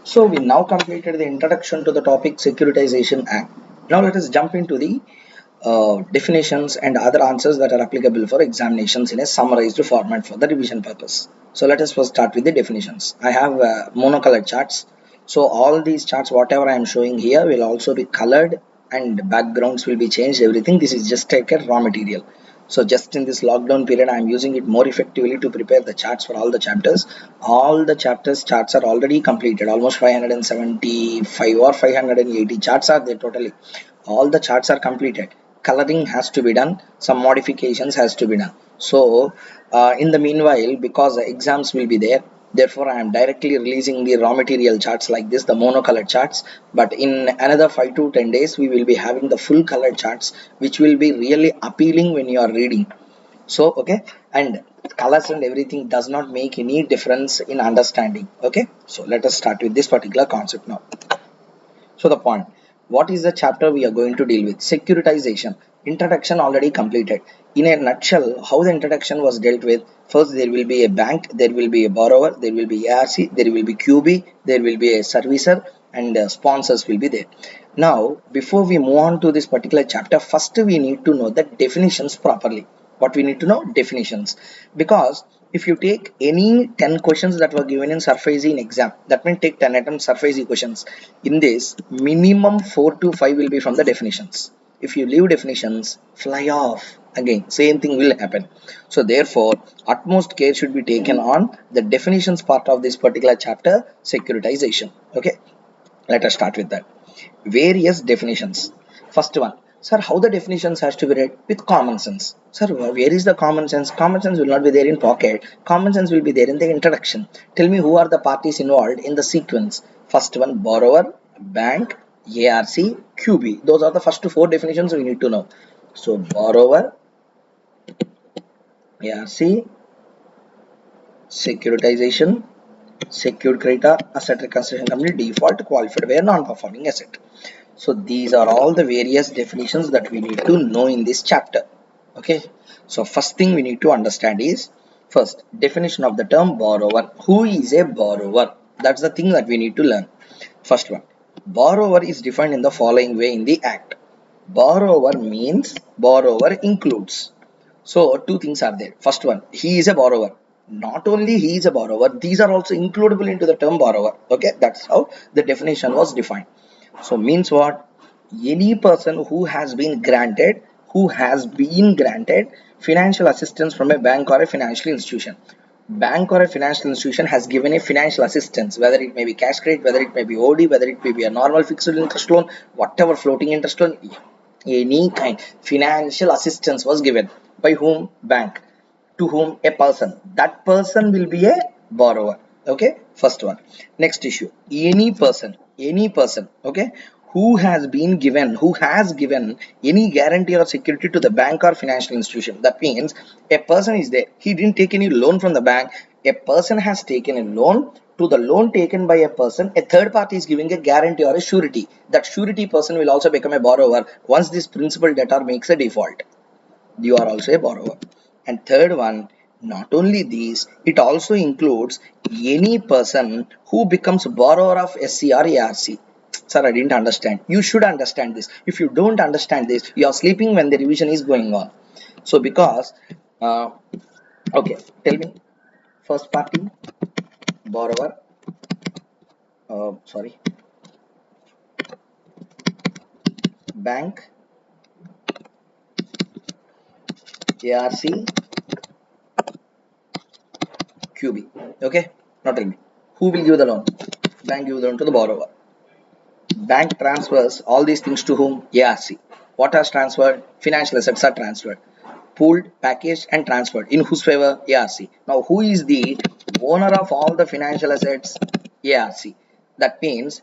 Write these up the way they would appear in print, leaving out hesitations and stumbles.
So we now completed the introduction to the topic Securitization Act. Now let us jump into the definitions and other answers that are applicable for examinations in a summarized format for the revision purpose. So let us first start with the definitions. I have monocolored charts. So all these charts, whatever I am showing here, will also be colored and backgrounds will be changed. Everything. This is just like a raw material. So just in this lockdown period, I am using it more effectively to prepare the charts for all the chapters. All the charts are already completed. Almost 575 or 580 charts are there totally. All the charts are completed. Coloring has to be done. Some modifications has to be done. So in the meanwhile, because the exams will be there, therefore I am directly releasing the raw material charts like this, the monocolored charts. But in another 5 to 10 days, we will be having the full colored charts, which will be really appealing when you are reading. So okay, and colors and everything does not make any difference in understanding. Okay, so let us start with this particular concept now. So the point, what is the chapter we are going to deal with? Securitization. Introduction already completed. In a nutshell, how the introduction was dealt with: first there will be a bank, there will be a borrower, there will be ARC, there will be QB, there will be a servicer, and sponsors will be there. Now before we move on to this particular chapter, first we need to know the definitions properly. What we need to know? Definitions. Because if you take any 10 questions that were given in Sarfaesi in exam, that means take 10 attempts Sarfaesi questions. In this, minimum 4 to 5 will be from the definitions. If you leave definitions, fly off. Again, same thing will happen. So therefore, utmost care should be taken on the definitions part of this particular chapter, securitization. Okay, let us start with that. Various definitions. First one, sir, how the definitions has to be read? With common sense. Sir, where is the common sense? Common sense will not be there in pocket. Common sense will be there in the introduction. Tell me who are the parties involved in the sequence. First one, borrower, bank, ARC, QB. Those are the first four definitions we need to know. So borrower, ARC, securitization, secured creditor, asset reconstruction company, default, qualified where non-performing asset. So these are all the various definitions that we need to know in this chapter. Okay, so first thing we need to understand is, first, definition of the term borrower. Who is a borrower? That's the thing that we need to learn. First one, borrower is defined in the following way in the act. Borrower means borrower includes. So two things are there. First one, he is a borrower. Not only he is a borrower, these are also includable into the term borrower. Okay, that's how the definition was defined. So means what? Any person who has been granted financial assistance from a bank or a financial institution. Bank or a financial institution has given a financial assistance, whether it may be cash credit, whether it may be OD, whether it may be a normal fixed interest loan, whatever floating interest loan, any kind financial assistance was given. By whom? Bank. To whom? A person. That person will be a borrower. Okay, first one. Next issue, any person, okay, who has given any guarantee or security to the bank or financial institution. That means a person is there, he didn't take any loan from the bank, a person has taken a loan. To the loan taken by a person, a third party is giving a guarantee or a surety. That surety person will also become a borrower once this principal debtor makes a default. You are also a borrower. And third one, not only these, it also includes any person who becomes borrower of SC or ARC. Sir, I didn't understand. You should understand this. If you don't understand this, you are sleeping when the revision is going on. So because uh, okay, tell me, first party, borrower, sorry, bank, ARC, QB. Okay, now tell me, who will give the loan? Bank give the loan to the borrower. Bank transfers all these things to whom? ARC. What has transferred? Financial assets are transferred. Pooled, packaged, and transferred. In whose favor? ARC. Now, who is the owner of all the financial assets? ARC. That means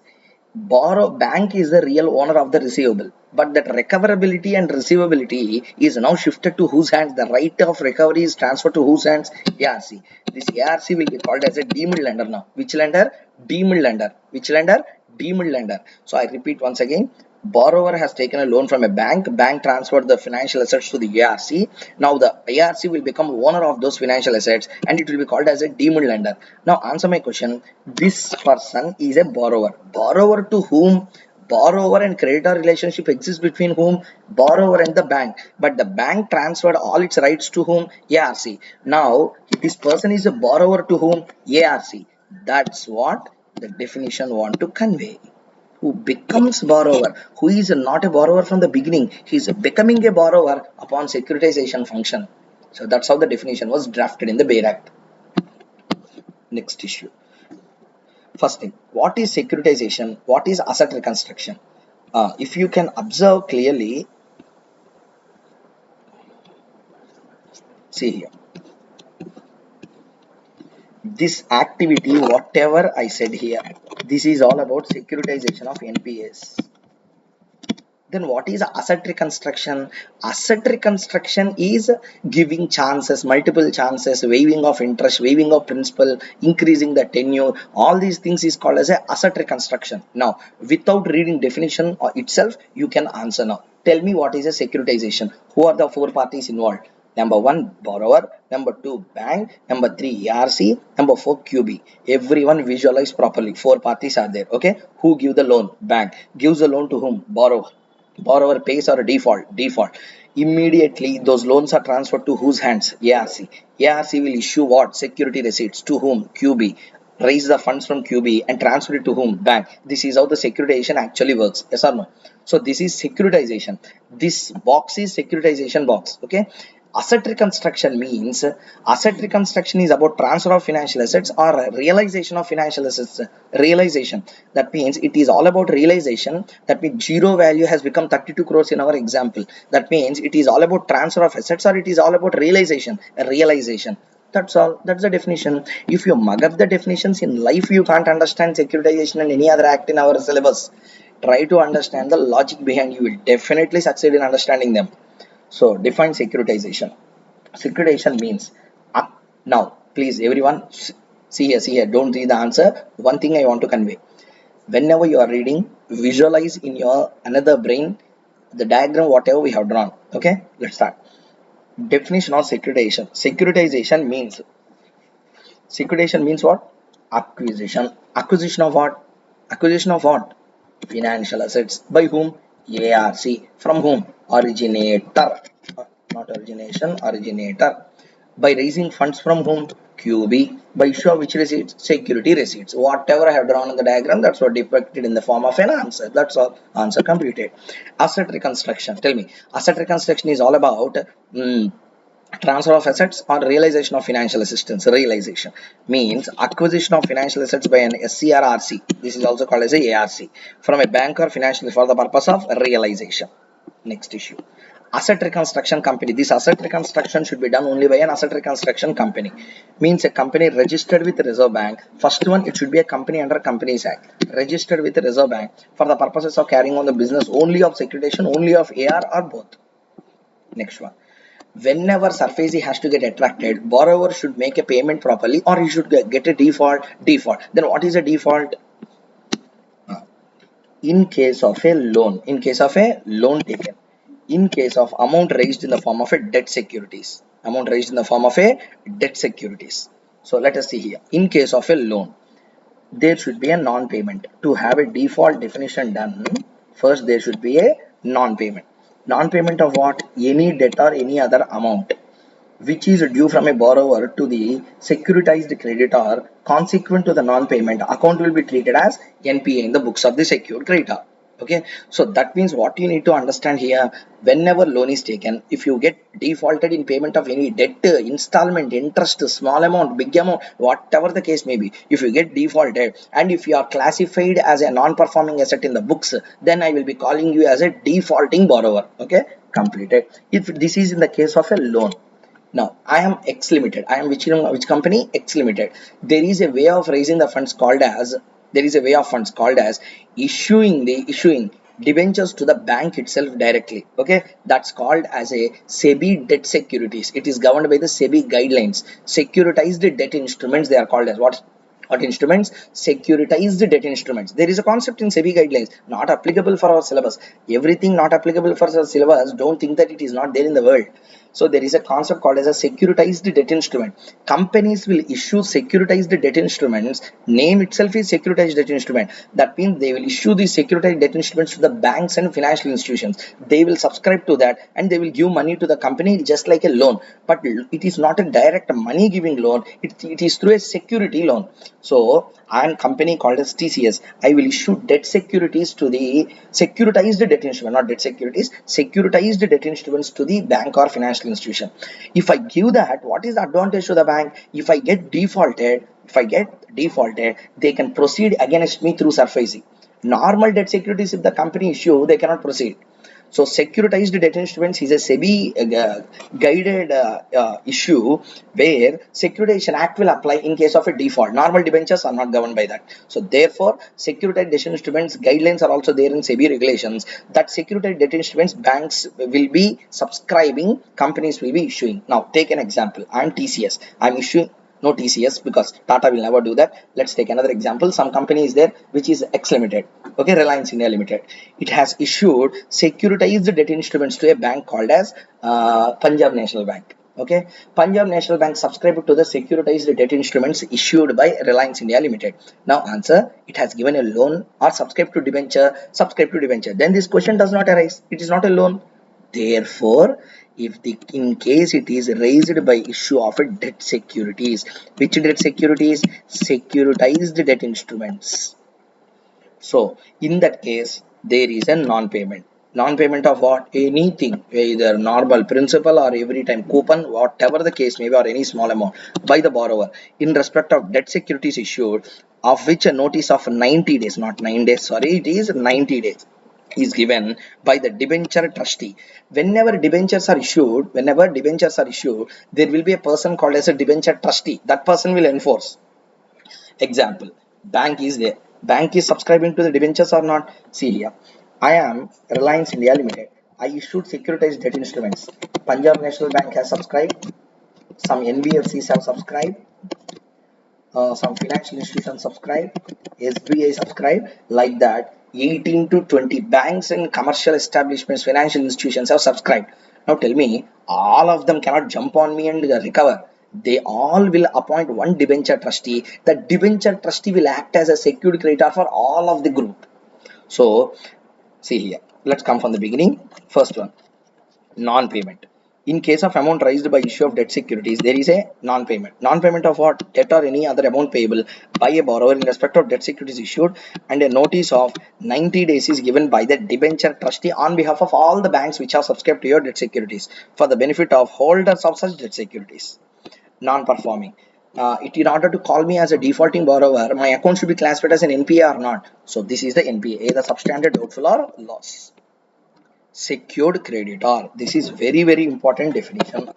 bank is the real owner of the receivable, but that recoverability and receivability is now shifted to whose hands? The right of recovery is transferred to whose hands? ARC. This ARC will be called as a deemed lender now. Which lender? Deemed lender. Which lender? Deemed lender. So I repeat once again, Borrower has taken a loan from a bank transferred the financial assets to the ARC. Now the ARC will become owner of those financial assets and it will be called as a deemed lender. Now answer my question. This person is a borrower. Borrower to whom? Borrower and creditor relationship exists between whom? Borrower and the bank. But the bank transferred all its rights to whom? ARC. Now this person is a borrower to whom? ARC. That's what the definition want to convey. Who becomes borrower, who is not a borrower from the beginning, he is becoming a borrower upon securitization function. So that's how the definition was drafted in the Bail Act. Next issue. First thing, what is securitization? What is asset reconstruction? If you can observe clearly, see here, this activity, whatever I said here, this is all about securitization of NPAs. Then what is asset reconstruction? Asset reconstruction is giving chances, multiple chances, waiving of interest, waiving of principal, increasing the tenure. All these things is called as a asset reconstruction. Now, without reading definition itself, you can answer now. Tell me what is a securitization? Who are the four parties involved? Number one, borrower. Number two, bank. Number three, ARC. Number four, QB. Everyone visualize properly. Four parties are there. Okay. Who give the loan? Bank. Gives the loan to whom? Borrower. Borrower pays or default. Immediately those loans are transferred to whose hands? ARC will issue what? Security receipts to whom? QB. Raise the funds from QB and transfer it to whom? Bank. This is how the securitization actually works. Yes or no? So this is securitization. This box is securitization box. Okay. Asset reconstruction means, asset reconstruction is about transfer of financial assets or realization of financial assets. Realization, that means it is all about realization. That means zero value has become 32 crores in our example. That means it is all about transfer of assets or it is all about realization. Realization, that's all. That's the definition. If you mug up the definitions in life, you can't understand securitization and any other act in our syllabus. Try to understand the logic behind, you will definitely succeed in understanding them. So define securitization. Securitization means, now please everyone see here, don't read the answer. One thing I want to convey. Whenever you are reading, visualize in your another brain the diagram whatever we have drawn. Okay, let's start. Definition of securitization. Securitization means what? Acquisition. Acquisition of what? Acquisition of what? Financial assets. By whom? ARC. From whom? Originator. Not origination, originator. By raising funds from whom? QB. By issue of which receipts? Security receipts. Whatever I have drawn in the diagram, that's what depicted in the form of an answer. That's all. Answer completed. Asset reconstruction. Tell me. Asset reconstruction is all about transfer of assets or realization of financial assistance. Realization means acquisition of financial assets by an SCRRC. This is also called as a ARC from a bank or financial for the purpose of realization. Next issue. Asset reconstruction company. This asset reconstruction should be done only by an asset reconstruction company. Means a company registered with the Reserve Bank. First one, it should be a company under Companies Act, registered with the Reserve Bank for the purposes of carrying on the business only of securitization, only of AR or both. Next one. Whenever Sarfaesi has to get attracted, borrower should make a payment properly or he should get a default. Then what is a default? In case of a loan, taken, in case of amount raised in the form of a debt securities, so let us see here. In case of a loan, there should be a non-payment. To have a default definition done, first there should be a non-payment. Non-payment of what? Any debt or any other amount which is due from a borrower to the securitized creditor. Consequent to the non-payment, account will be treated as NPA in the books of the secured creditor. Okay, so that means what you need to understand here, whenever loan is taken, if you get defaulted in payment of any debt, installment, interest, small amount, big amount, whatever the case may be, if you get defaulted and if you are classified as a non-performing asset in the books, then I will be calling you as a defaulting borrower. Okay, completed. If this is in the case of a loan. Now, I am X Limited. I am which company? X Limited. There is a way of raising the funds called as, issuing debentures to the bank itself directly. Okay, that's called as a SEBI debt securities. It is governed by the SEBI guidelines. Securitized debt instruments, they are called as what? What instruments? Securitized debt instruments. There is a concept in SEBI guidelines, not applicable for our syllabus. Everything not applicable for our syllabus, don't think that it is not there in the world. So there is a concept called as a securitized debt instrument. Companies will issue securitized debt instruments. Name itself is securitized debt instrument. That means they will issue these securitized debt instruments to the banks and financial institutions. They will subscribe to that and they will give money to the company just like a loan. But it is not a direct money giving loan. It is through a security loan. So a company called as TCS, I will issue debt securities to the securitized debt instrument, not debt securities, securitized debt instruments to the bank or financial institution. If I give that, what is the advantage to the bank? If I get defaulted, they can proceed against me through Sarfaesi. Normal debt securities, if the company issue, they cannot proceed. So securitized debt instruments is a SEBI guided issue where Securitization Act will apply in case of a default. Normal debentures are not governed by that. So therefore, securitized debt instruments guidelines are also there in SEBI regulations that securitized debt instruments banks will be subscribing, companies will be issuing. Now take an example. I am TCS. I am issuing no TCS because Tata will never do that. Let's take another example. Some company is there which is X Limited. Okay, Reliance India Limited. It has issued securitized debt instruments to a bank called as Punjab National Bank. Okay, Punjab National Bank subscribed to the securitized debt instruments issued by Reliance India Limited. Now answer, it has given a loan or subscribed to debenture, Then this question does not arise. It is not a loan. Therefore, in case it is raised by issue of a debt securities, which debt securities? Securitized debt instruments. So in that case, there is a non-payment. Non-payment of what? Anything, either normal principal or every time coupon, whatever the case may be, or any small amount by the borrower in respect of debt securities issued, of which a notice of 90 days, not 9 days, sorry, it is 90 days is given by the debenture trustee. Whenever debentures are issued, there will be a person called as a debenture trustee. That person will enforce. Example, bank is there. Bank is subscribing to the debentures or not? See here, I am Reliance India Limited. I issued securitized debt instruments. Punjab National Bank has subscribed. Some NBFCs have subscribed. Some financial institutions subscribe, SBI subscribe, like that 18 to 20 banks and commercial establishments, financial institutions have subscribed. Now tell me, all of them cannot jump on me and recover. They all will appoint one debenture trustee. The debenture trustee will act as a secured creditor for all of the group. So see here, let's come from the beginning. First one, non-payment. In case of amount raised by issue of debt securities, there is a non-payment. Non-payment of what? Debt or any other amount payable by a borrower in respect of debt securities issued, and a notice of 90 days is given by the debenture trustee on behalf of all the banks which are subscribed to your debt securities for the benefit of holders of such debt securities. Non-performing. In order to call me as a defaulting borrower, my account should be classified as an NPA or not. So this is the NPA, either substandard, doubtful, or loss. Secured creditor. This is very, very important definition.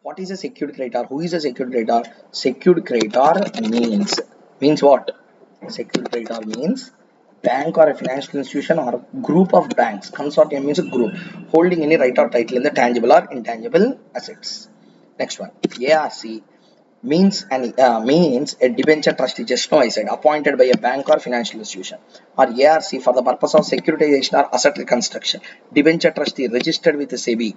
What is a secured creditor? Who is a secured creditor? Secured creditor means what? Secured creditor means bank or a financial institution or group of banks. Consortium means a group holding any right or title in the tangible or intangible assets. Next one, ARC means a debenture trustee. Just now I said appointed by a bank or financial institution, or ARC for the purpose of securitization or asset reconstruction. Debenture trustee registered with the SEBI,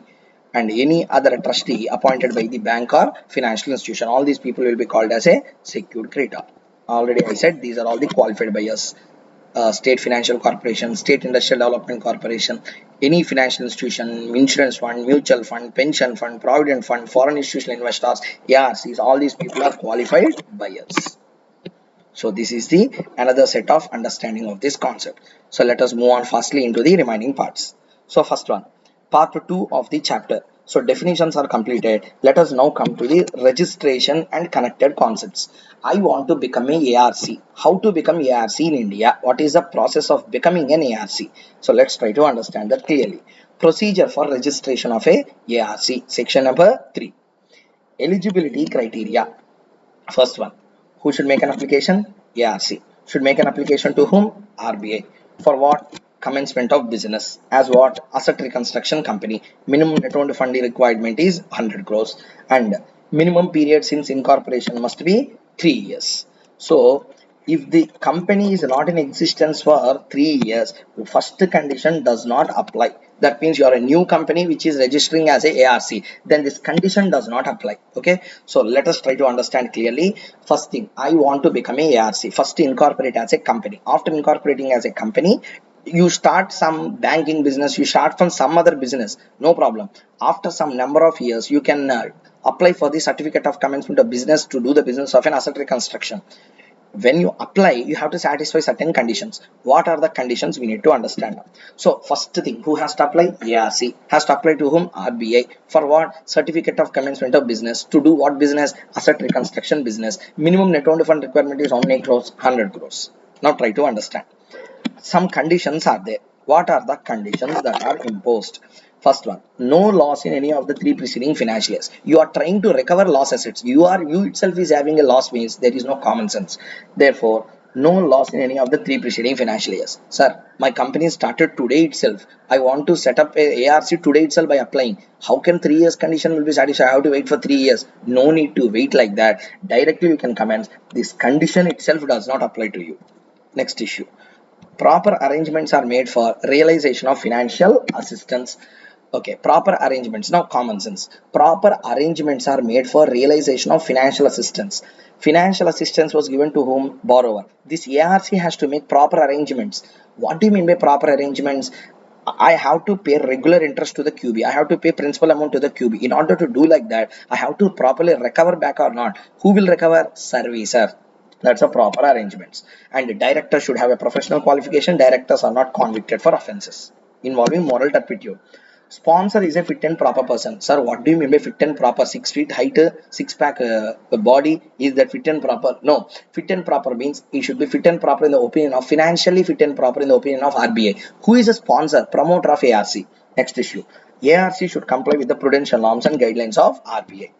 and any other trustee appointed by the bank or financial institution. All these people will be called as a secured creditor. Already I said these are all the qualified buyers. State Financial Corporation, State Industrial Development Corporation, any financial institution, insurance fund, mutual fund, pension fund, provident fund, foreign institutional investors, ARCs, all these people are qualified buyers. So this is the another set of understanding of this concept. So let us move on fastly into the remaining parts. So first one, part 2 of the chapter. So definitions are completed. Let us now come to the registration and connected concepts. I want to become a ARC. How to become ARC in India? What is the process of becoming an ARC? So let's try to understand that clearly. Procedure for registration of a ARC. Section number 3. Eligibility criteria. First one, who should make an application? ARC. Should make an application to whom? RBI. For what? Commencement of business. As what? Asset reconstruction company. Minimum net owned fund requirement is 100 crores, and minimum period since incorporation must be 3 years. So if the company is not in existence for 3 years, first condition does not apply. That means you are a new company which is registering as a ARC. Then this condition does not apply. Okay. So let us try to understand clearly. First thing, I want to become a ARC. First incorporate as a company. After incorporating as a company, you start some banking business, you start from some other business, no problem. After some number of years, you can apply for the certificate of commencement of business to do the business of an asset reconstruction. When you apply, you have to satisfy certain conditions. What are the conditions? We need to understand. So first thing, who has to apply? ARC. Has to apply to whom? RBI. For what? Certificate of commencement of business. To do what business? Asset reconstruction business. Minimum net owned fund requirement is how many crores? 100 crores. Now try to understand. Some conditions are there. What are the conditions that are imposed? First one, no loss in any of the three preceding financial years. You are trying to recover loss assets. You itself is having a loss, means there is no common sense. Therefore, no loss in any of the three preceding financial years. Sir, my company started today itself. I want to set up a ARC today itself by applying. How can 3 years condition will be satisfied? I have to wait for 3 years. No need to wait like that. Directly you can commence. This condition itself does not apply to you. Next issue, proper arrangements are made for realization of financial assistance. Okay, proper arrangements. Now common sense. Proper arrangements are made for realization of financial assistance. Financial assistance was given to whom? Borrower. This ARC has to make proper arrangements. What do you mean by proper arrangements? I have to pay regular interest to the QB. I have to pay principal amount to the QB. In order to do like that, I have to properly recover back or not. Who will recover? Servicer. That's a proper arrangements. And the director should have a professional qualification. Directors are not convicted for offences involving moral turpitude. Sponsor is a fit and proper person. Sir, what do you mean by fit and proper? 6 feet height, six pack body, is that fit and proper? No. Fit and proper means he should be fit and proper in the opinion of, financially fit and proper in the opinion of RBI. Who is a sponsor? Promoter of ARC. Next issue. ARC should comply with the prudential norms and guidelines of RBI.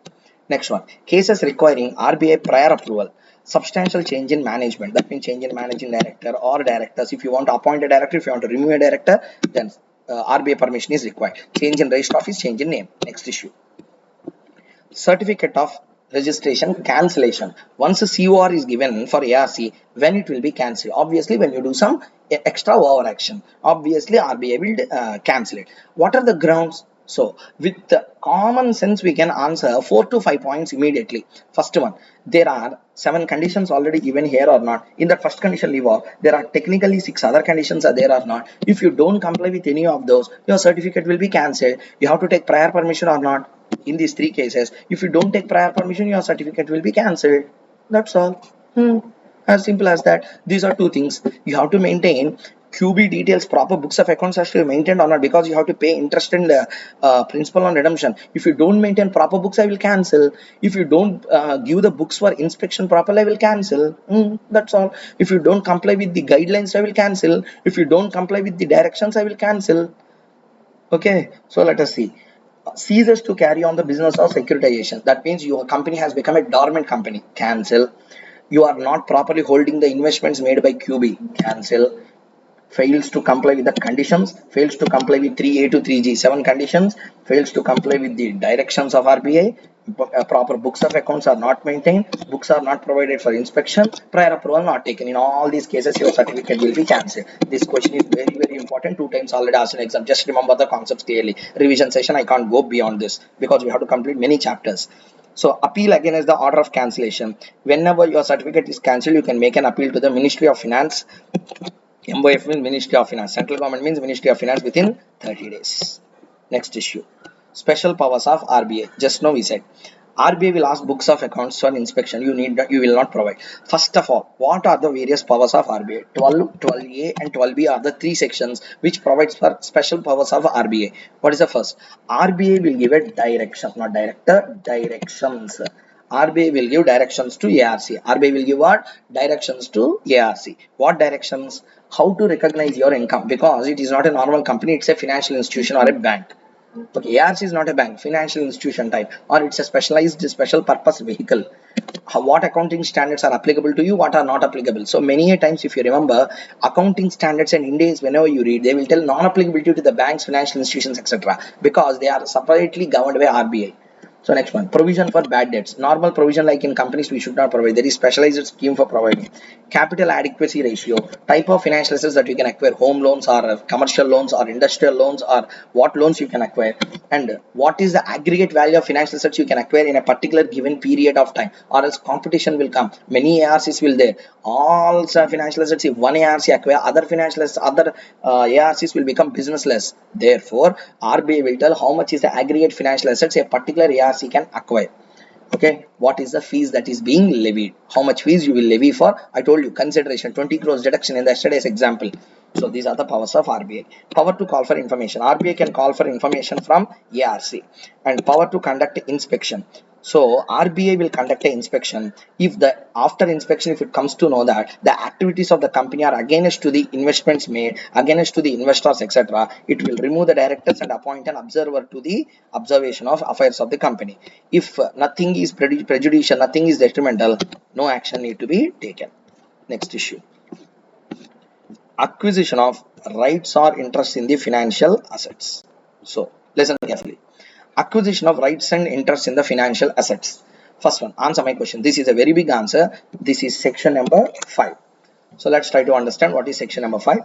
Next one, cases requiring RBI prior approval. Substantial change in management. That means change in managing director or directors. If you want to appoint a director, if you want to remove a director, then RBI permission is required. Change in register office, change in name. Next issue, certificate of registration cancellation. Once a COR is given for ARC, when it will be cancelled? Obviously, when you do some extra overaction, obviously RBI will cancel it. What are the grounds? So, with the common sense, we can answer 4 to 5 points immediately. First one, there are 7 conditions already given here or not. In the first condition, leave off. There are technically 6 other conditions are there or not. If you don't comply with any of those, your certificate will be cancelled. You have to take prior permission or not. In these 3 cases, if you don't take prior permission, your certificate will be cancelled. That's all. As simple as that. These are 2 things. You have to maintain QB details, proper books of accounts are still maintained or not, because you have to pay interest and principal on redemption. If you don't maintain proper books, I will cancel. If you don't give the books for inspection properly, I will cancel. That's all. If you don't comply with the guidelines, I will cancel. If you don't comply with the directions, I will cancel. Okay, so let us see. Ceases to carry on the business of securitization. That means your company has become a dormant company. Cancel. You are not properly holding the investments made by QB. Cancel. Fails to comply with the conditions, fails to comply with 3A to 3G, 7 conditions, fails to comply with the directions of RBI, proper books of accounts are not maintained, books are not provided for inspection, prior approval not taken. In all these cases, your certificate will be cancelled. This question is very, very important. 2 times already asked in exam. Just remember the concepts clearly. Revision session, I can't go beyond this because we have to complete many chapters. So appeal against the order of cancellation. Whenever your certificate is cancelled, you can make an appeal to the Ministry of Finance. MOF means Ministry of Finance. Central government means Ministry of Finance within 30 days. Next issue. Special powers of RBI. Just now we said RBI will ask books of accounts for inspection. You will not provide. First of all, what are the various powers of RBI? 12, 12A and 12B are the 3 sections which provides for special powers of RBI. What is the first? RBI will give a direction, not director, directions. RBI will give directions to ARC. RBI will give what? Directions to ARC. What directions? How to recognize your income, because it is not a normal company, it's a financial institution or a bank. Okay, ARC is not a bank, financial institution type, or it's a specialized special purpose vehicle. What accounting standards are applicable to you, what are not applicable? So many a times, if you remember, accounting standards and Indians, whenever you read, they will tell non-applicability to the banks, financial institutions, etc., because they are separately governed by RBI. So next one, provision for bad debts. Normal provision like in companies we should not provide. There is specialized scheme for providing. Capital adequacy ratio. Type of financial assets that you can acquire. Home loans or commercial loans or industrial loans or what loans you can acquire. And what is the aggregate value of financial assets you can acquire in a particular given period of time, or else competition will come. Many ARCs will there. All financial assets, if one ARC acquire, other financial assets, other ARCs will become businessless. Therefore, RBI will tell how much is the aggregate financial assets a particular ARC can acquire. Okay, what is the fees that is being levied, how much fees you will levy for. I told you consideration 20 crores deduction in the yesterday's example. So these are the powers of RBI. Power to call for information. RBI can call for information from ARC. And power to conduct inspection. So RBI will conduct an inspection. If the after inspection, if it comes to know that the activities of the company are against to the investments made, against to the investors, etc., it will remove the directors and appoint an observer to the observation of affairs of the company. If nothing is prejudicial, nothing is detrimental, no action need to be taken. Next issue, acquisition of rights or interest in the financial assets. So listen carefully. Acquisition of rights and interest in the financial assets. First one, answer my question. This is a very big answer. This is section number 5. So let's try to understand what is section number 5.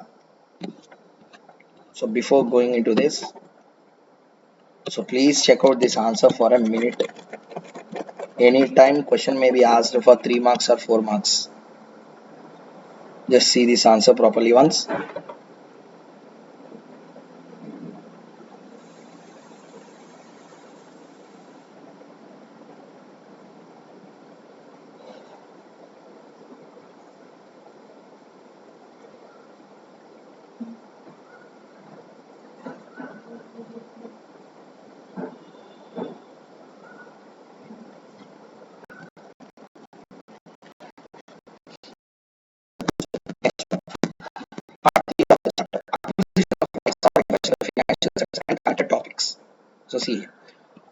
So before going into this, so please check out this answer for a minute. Anytime question may be asked for 3 marks or 4 marks. Just see this answer properly once. Financial assets and connected topics. So see,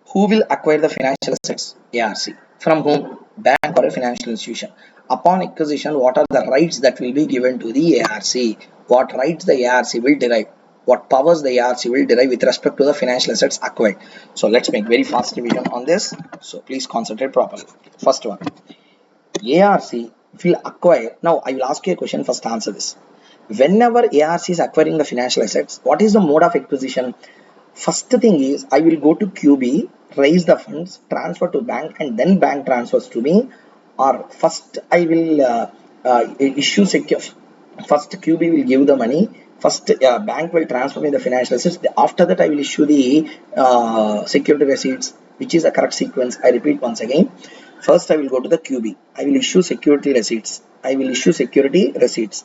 who will acquire the financial assets? ARC. From whom? Bank or a financial institution. Upon acquisition, what are the rights that will be given to the ARC? What rights the ARC will derive? What powers the ARC will derive with respect to the financial assets acquired? So let's make very fast revision on this. So please concentrate properly. First one, ARC will acquire. Now I will ask you a question. First answer this. Whenever ARC is acquiring the financial assets, what is the mode of acquisition? First thing is, I will go to QB, raise the funds, transfer to bank, and then bank transfers to me. Or first I will issue secure. First QB will give the money. First bank will transfer me the financial assets. After that I will issue the security receipts, which is a correct sequence. I repeat once again. First I will go to the QB. I will issue security receipts. I will issue security receipts.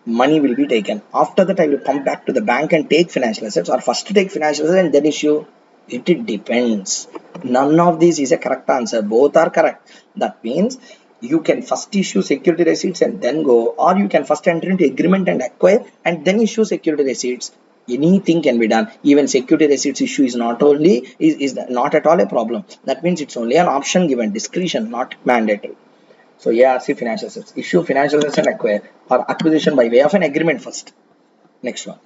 Money will be taken. After that, I will come back to the bank and take financial assets, or first to take financial assets and then issue. It depends. None of these is a correct answer. Both are correct. That means you can first issue security receipts and then go, or you can first enter into agreement and acquire and then issue security receipts. Anything can be done. Even security receipts issue is not only is not at all a problem. That means it's only an option given, discretion, not mandatory. So ARC financial assets, issue financial assets and acquire, or acquisition by way of an agreement first. Next one.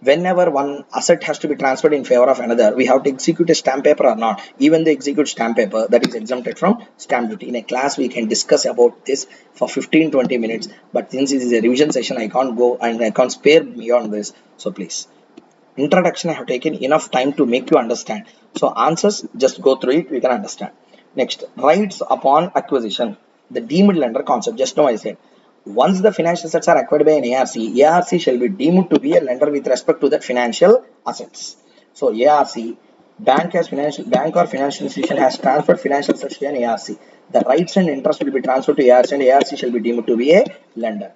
Whenever one asset has to be transferred in favor of another, we have to execute a stamp paper or not. Even the execute stamp paper, that is exempted from stamp duty. In a class, we can discuss about this for 15-20 minutes. But since this is a revision session, I can't go and I can't spare beyond this. So please. Introduction, I have taken enough time to make you understand. So answers, just go through it, we can understand. Next, rights upon acquisition. The deemed lender concept, just now I said. Once the financial assets are acquired by an ARC, ARC shall be deemed to be a lender with respect to that financial assets. So ARC, bank or financial institution has transferred financial assets to an ARC. The rights and interest will be transferred to ARC and ARC shall be deemed to be a lender.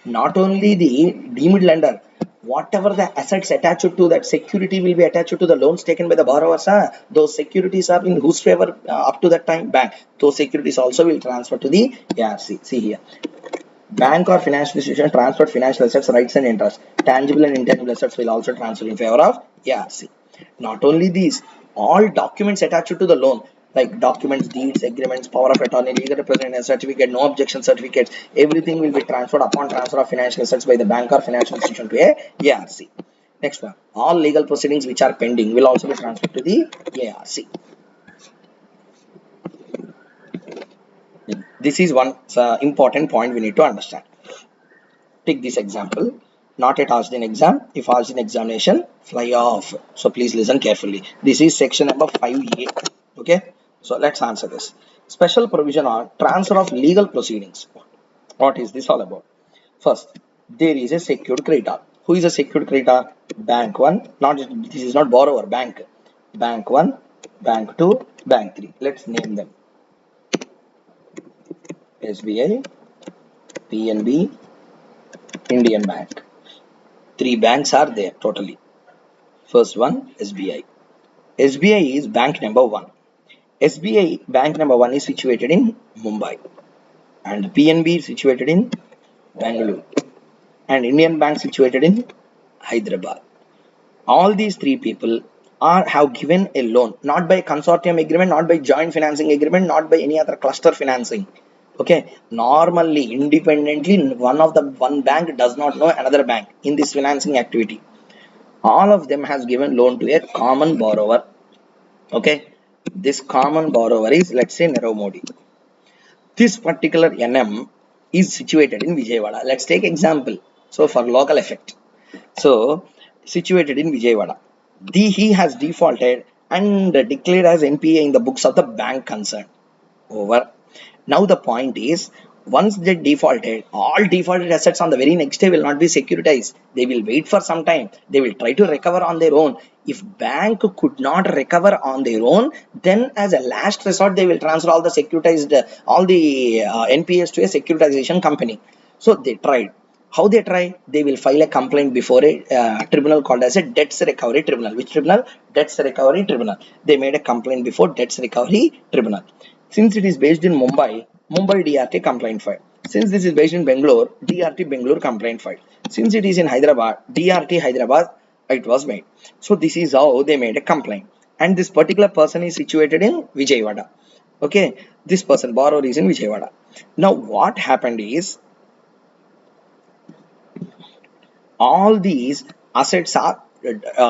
Not only the deemed lender, whatever the assets attached to that security will be attached to the loans taken by the borrowers. Those securities are in whose favor up to that time? Bank. Those securities also will transfer to the ARC. See here. Bank or financial institution transferred financial assets, rights and interest. Tangible and intangible assets will also transfer in favor of ARC. Not only these, all documents attached to the loan, like documents, deeds, agreements, power of attorney, legal representative certificate, no objection certificates, everything will be transferred upon transfer of financial assets by the bank or financial institution to a ARC. Next one, all legal proceedings which are pending will also be transferred to the ARC. This is one important point we need to understand. Take this example. Not yet asked in exam. If asked in examination, fly off. So please listen carefully. This is section number 5A. Okay. So let's answer this. Special provision on transfer of legal proceedings. What is this all about? First, there is a secured creditor. Who is a secured creditor? Bank 1. Not this is not borrower. Bank. Bank 1, Bank 2, Bank 3. Let's name them. SBI, PNB, Indian Bank. Three banks are there totally. First one, SBI. SBI is bank number 1. SBI bank number 1 is situated in Mumbai, and PNB is situated in Bangalore, and Indian Bank situated in Hyderabad. All these three people have given a loan, not by consortium agreement, not by joint financing agreement, not by any other cluster financing. Okay, normally, independently, one bank does not know another bank in this financing activity. All of them has given loan to a common borrower. Okay, this common borrower is, let's say, Nirav Modi. This particular NM is situated in Vijayawada. Let's take example. So for local effect, so situated in Vijayawada, he has defaulted and declared as NPA in the books of the bank concerned. Over. Now the point is, once they defaulted, all defaulted assets on the very next day will not be securitized. They will wait for some time. They will try to recover on their own. If bank could not recover on their own, then as a last resort, they will transfer all the securitized, all the NPS to a securitization company. So they tried. How they try? They will file a complaint before a tribunal called as a debts recovery tribunal. Which tribunal? Debts recovery tribunal. They made a complaint before debts recovery tribunal. Since it is based in Mumbai, Mumbai DRT complaint filed. Since this is based in Bangalore, DRT Bangalore complaint filed. Since it is in Hyderabad, DRT Hyderabad, it was made. So this is how they made a complaint. And this particular person is situated in Vijayawada. Okay, this person, borrower, is in Vijayawada. Now what happened is, all these assets are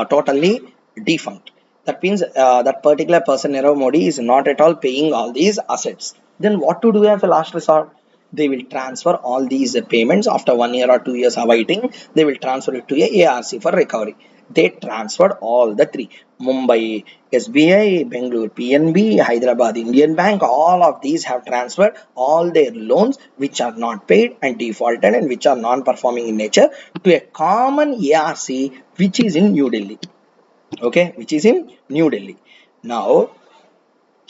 totally defunct. That means that particular person, Nirav Modi, is not at all paying all these assets. Then what to do as a last resort? They will transfer all these payments after 1 year or 2 years of waiting. They will transfer it to a ARC for recovery. They transferred all the three: Mumbai, SBI, Bangalore, PNB, Hyderabad, Indian Bank. All of these have transferred all their loans which are not paid and defaulted and which are non-performing in nature to a common ARC which is in New Delhi. Okay, which is in New Delhi. Now,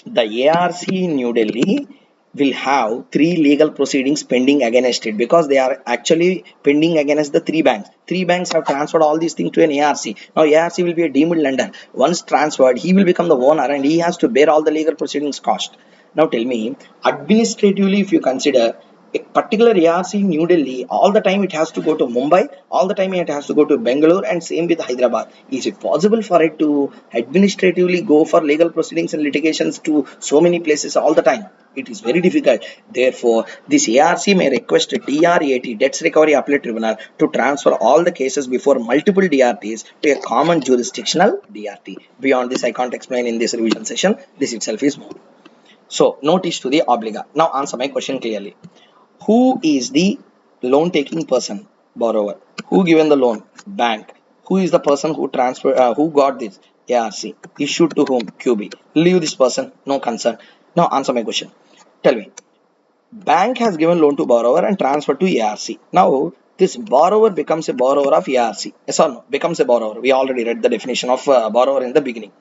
the ARC in New Delhi will have three legal proceedings pending against it, because they are actually pending against the three banks. Three banks have transferred all these things to an ARC. Now ARC will be a deemed lender. Once transferred, he will become the owner and he has to bear all the legal proceedings cost. Now tell me, administratively, if you consider a particular ARC in New Delhi, all the time it has to go to Mumbai, all the time it has to go to Bangalore, and same with Hyderabad. Is it possible for it to administratively go for legal proceedings and litigations to so many places all the time? It is very difficult. Therefore, this ARC may request a DRAT, Debts Recovery Appellate Tribunal, to transfer all the cases before multiple DRTs to a common jurisdictional DRT. Beyond this, I can't explain in this revision session. This itself is more. So, notice to the obliga. Now, answer my question clearly. Who is the loan taking person? Borrower. Who given the loan? Bank. Who is the person who who got this? ARC. Issued to whom? QB. Leave this person. No concern. Now answer my question. Tell me. Bank has given loan to borrower and transferred to ARC. Now this borrower becomes a borrower of ARC. Yes or no? Becomes a borrower. We already read the definition of borrower in the beginning.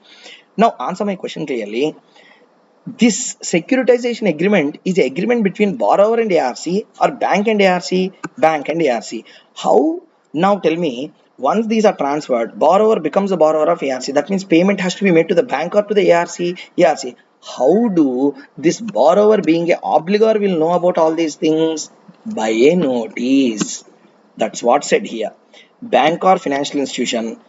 Now answer my question clearly. This securitization agreement is an agreement between borrower and ARC, or bank and ARC, bank and ARC. How? Now tell me, once these are transferred, borrower becomes a borrower of ARC. That means payment has to be made to the bank or to the ARC. ARC. How do this borrower, being a obligor, will know about all these things? By a notice. That's what said here. Bank or financial institution,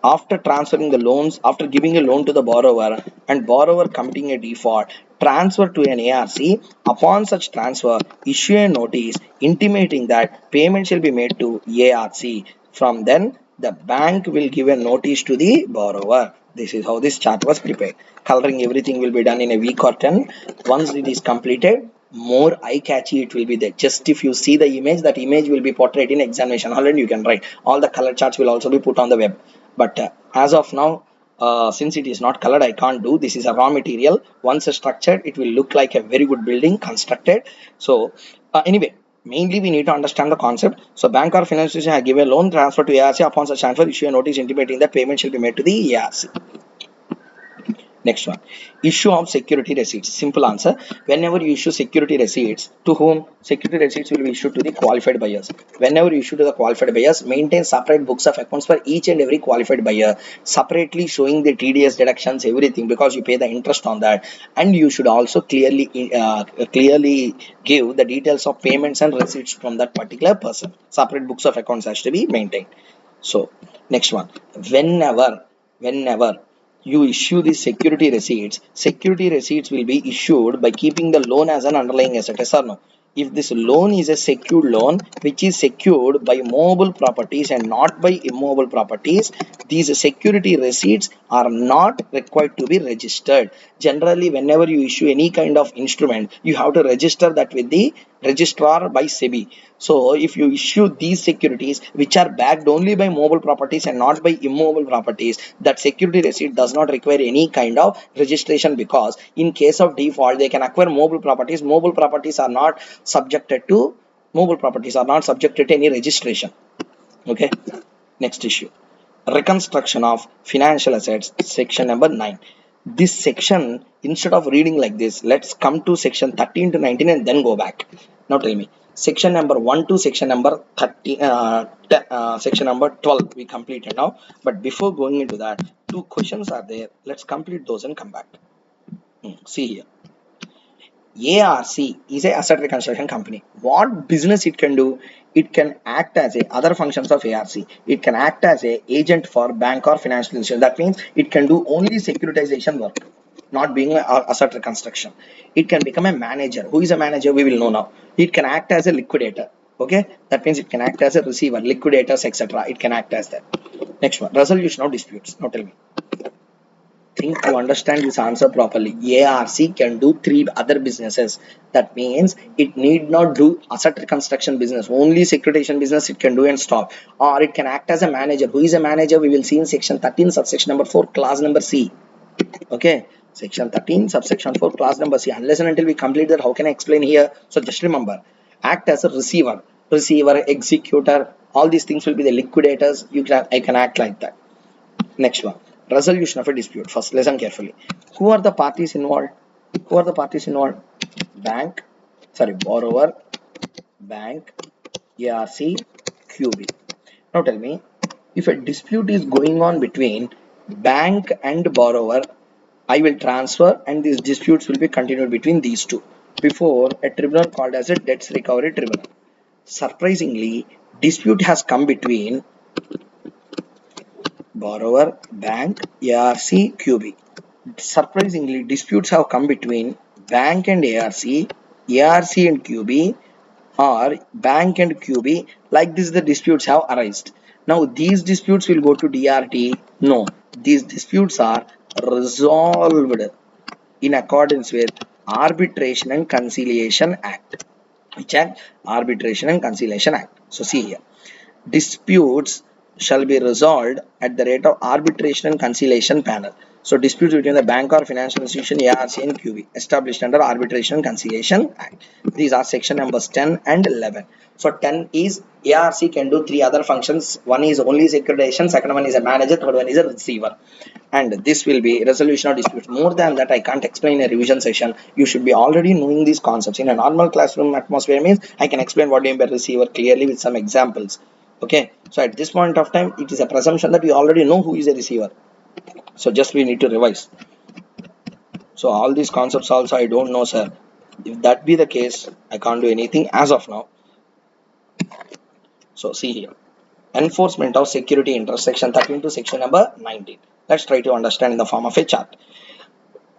after transferring the loans, after giving a loan to the borrower and borrower committing a default, transfer to an ARC. Upon such transfer, issue a notice intimating that payment shall be made to ARC. From then, the bank will give a notice to the borrower. This is how this chart was prepared. Coloring everything will be done in a week or 10. Once it is completed, more eye catchy it will be there. Just if you see the image, that image will be portrayed in examination hall and you can write. All the color charts will also be put on the web. But as of now, since it is not colored, I can't do. This is a raw material. Once structured, it will look like a very good building constructed. So anyway, mainly we need to understand the concept. So bank or financial institution have given a loan transfer to ARC. Upon such transfer, issue a notice intimating that payment shall be made to the ARC. Next one, issue of security receipts. Simple answer. Whenever you issue security receipts, to whom? Security receipts will be issued to the qualified buyers. Whenever you issue to the qualified buyers, maintain separate books of accounts for each and every qualified buyer, separately showing the TDS deductions, everything, because you pay the interest on that. And you should also clearly give the details of payments and receipts from that particular person. Separate books of accounts has to be maintained. So next one, whenever you issue the security receipts will be issued by keeping the loan as an underlying asset. Yes or no? If this loan is a secured loan which is secured by movable properties and not by immobile properties, these security receipts are not required to be registered. Generally, whenever you issue any kind of instrument, you have to register that with the registrar by SEBI. So if you issue these securities which are backed only by movable properties and not by immobile properties, that security receipt does not require any kind of registration, because in case of default they can acquire movable properties. Movable properties are not subjected to any registration. Okay. Next issue, reconstruction of financial assets, section number 9. This section, instead of reading like this, let's come to section 13 to 19 and then go back. Now tell me, section number 1 to section number 30, section number 12 we completed now. But before going into that, two questions are there. Let's complete those and come back. See here, ARC is a asset reconstruction company. What business it can do? It can act as a other functions of ARC. It can act as a agent for bank or financial institution. That means it can do only securitization work, not being a asset reconstruction. It can become a manager. Who is a manager? We will know now. It can act as a liquidator. Okay, that means it can act as a receiver, liquidators, etc. It can act as that. Next one, resolution of disputes. Now tell me, think to understand this answer properly. ARC can do three other businesses. That means it need not do asset reconstruction business. Only securitization business it can do and stop. Or it can act as a manager. Who is a manager? We will see in section 13, subsection number 4, clause number C. Okay. Section 13, subsection 4, clause number C. Unless and until we complete that, how can I explain here? So just remember, act as a receiver, executor, all these things will be the liquidators. I can act like that. Next one, resolution of a dispute. First, listen carefully. Who are the parties involved? Who are the parties involved? Borrower, bank, ARC, QB. Now tell me, if a dispute is going on between bank and borrower, I will transfer and these disputes will be continued between these two before a tribunal called as a debts recovery tribunal. Surprisingly, dispute has come between borrower, bank, ARC, QB. Surprisingly, disputes have come between bank and ARC, ARC and QB, or bank and QB. Like this, the disputes have arisen. Now, these disputes will go to DRT. No, these disputes are resolved in accordance with Arbitration and Conciliation Act. Which act? Arbitration and Conciliation Act. So, see here, disputes shall be resolved at the rate of arbitration and conciliation panel. So disputes between the bank or financial institution, ARC and QB, established under Arbitration and Conciliation Act. These are section numbers 10 and 11. So 10 is ARC can do three other functions. One is only securitization, second one is a manager, third one is a receiver. And this will be resolution of disputes. More than that, I can't explain in a revision session. You should be already knowing these concepts. In a normal classroom atmosphere means I can explain what do you mean by receiver clearly with some examples. Okay, so at this point of time, it is a presumption that we already know who is a receiver. So just we need to revise. So all these concepts also I don't know, sir. If that be the case, I can't do anything as of now. So see here, enforcement of security interest, section 13 to section number 19. Let's try to understand in the form of a chart.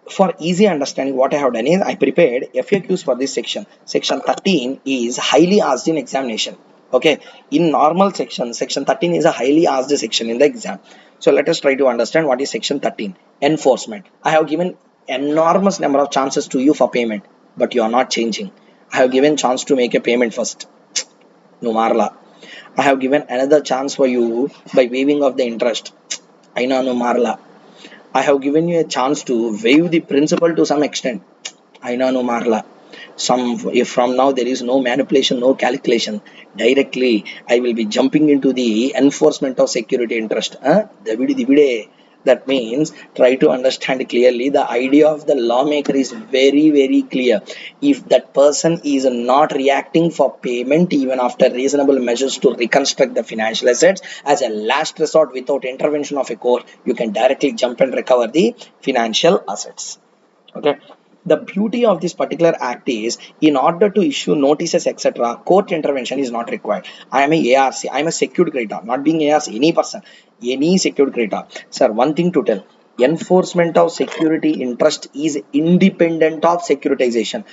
For easy understanding, what I have done is I prepared FAQs for this section. Section 13 is highly asked in examination. Okay, in normal section 13 is a highly asked section in the exam. So let us try to understand what is section 13. Enforcement. I have given enormous number of chances to you for payment. but you are not changing. I have given chance to make a payment first. No marla. I have given another chance for you by waiving of the interest. Aina no marla. I have given you a chance to waive the principal to some extent. Aina no marla. If from now there is no manipulation, no calculation, directly I will be jumping into the enforcement of security interest. That means try to understand clearly. The idea of the lawmaker is very, very clear. If that person is not reacting for payment even after reasonable measures to reconstruct the financial assets, as a last resort without intervention of a court, you can directly jump and recover the financial assets. Okay. The beauty of this particular act is, in order to issue notices, etc., court intervention is not required. I am a ARC, I am a secured creditor, not being ARC, any person, any secured creditor. Sir, one thing to tell: enforcement of security interest is independent of securitization.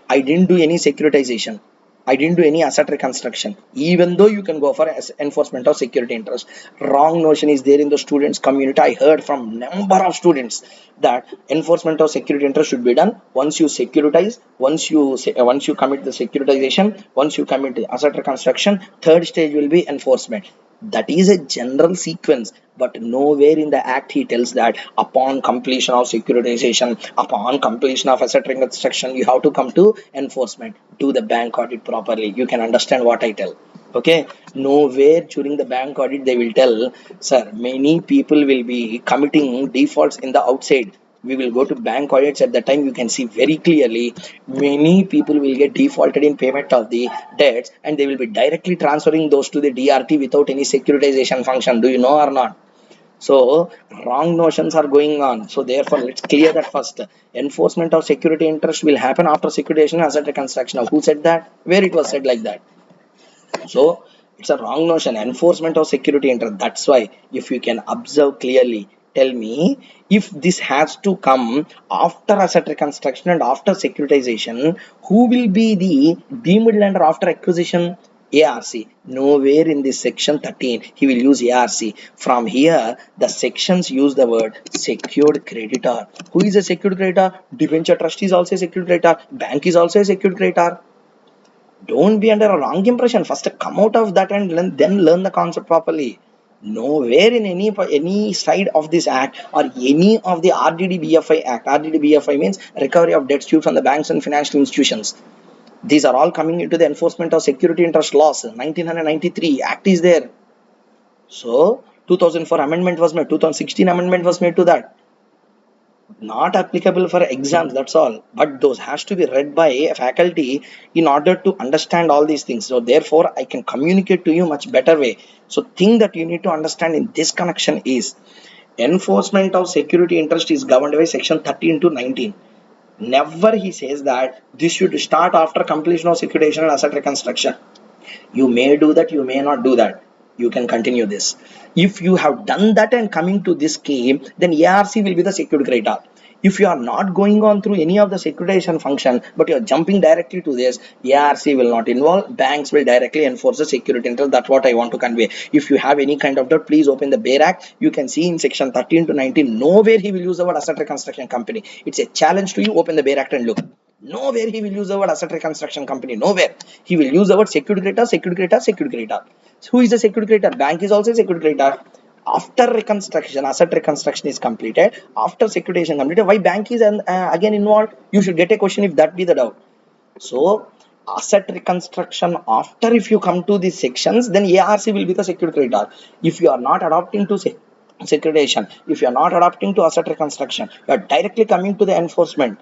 I didn't do any securitization. I didn't do any asset reconstruction, even though you can go for enforcement of security interest. Wrong notion is there in the students community. I heard from number of students that enforcement of security interest should be done once you securitize, once you commit the securitization, once you commit the asset reconstruction. Third stage will be enforcement. That is a general sequence, but nowhere in the act he tells that upon completion of securitization, upon completion of asset reconstruction, you have to come to enforcement. Do the bank audit properly. You can understand what I tell. Okay, nowhere during the bank audit they will tell, sir, many people will be committing defaults in the outside. We will go to bank audits. At the time you can see very clearly many people will get defaulted in payment of the debts, and they will be directly transferring those to the DRT without any securitization function. Do you know or not? So wrong notions are going on. So therefore, let's clear that first. Enforcement of security interest will happen after securitization asset reconstruction. Now, who said that? Where it was said like that? So it's a wrong notion. Enforcement of security interest. That's why, if you can observe clearly, tell me, if this has to come after asset reconstruction and after securitization, who will be the deemed lender after acquisition? ARC. Nowhere in this section 13 he will use ARC. From here the sections use the word secured creditor. Who is a secured creditor? Debenture trustee is also a secured creditor. Bank is also a secured creditor. Don't be under a wrong impression. First come out of that and then learn the concept properly. Nowhere in any side of this act or any of the RDD-BFI act. RDD-BFI means recovery of debts due from the banks and financial institutions. These are all coming into the enforcement of security interest laws. 1993 act is there. So 2004 amendment was made. 2016 amendment was made to that. Not applicable for exams, that's all, but those has to be read by a faculty in order to understand all these things. So therefore I can communicate to you much better way. So thing that you need to understand in this connection is, enforcement of security interest is governed by section 13 to 19. Never he says that this should start after completion of securitization and asset reconstruction. You may do that, you may not do that. You can continue this. If you have done that and coming to this scheme, then ARC will be the secured creditor. If you are not going on through any of the securitization function, but you are jumping directly to this, ARC will not involve. Banks will directly enforce the security interest. That's what I want to convey. If you have any kind of doubt, please open the Bear Act. You can see in section 13 to 19, nowhere he will use the word asset reconstruction company. It's a challenge to you. Open the Bear Act and look. Nowhere he will use the word asset reconstruction company. Nowhere. He will use the word secured creditor, secured creditor, secured creditor. So who is the secured creditor? Bank is also a secured creditor. After reconstruction, asset reconstruction is completed. After securitization completed, why bank is again involved? You should get a question if that be the doubt. So asset reconstruction after, if you come to these sections, then ARC will be the secured creditor. If you are not adopting to securitization, if you are not adopting to asset reconstruction, you are directly coming to the enforcement,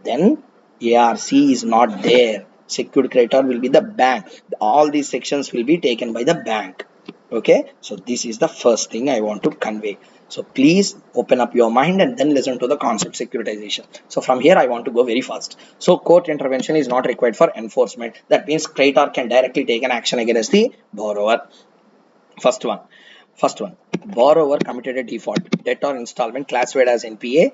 then ARC is not there. Secured creditor will be the bank. All these sections will be taken by the bank. Okay, so this is the first thing I want to convey. So please open up your mind and then listen to the concept securitization. So from here I want to go very fast. So court intervention is not required for enforcement. That means creditor can directly take an action against the borrower. First one, borrower committed a default, debt or installment classified as NPA,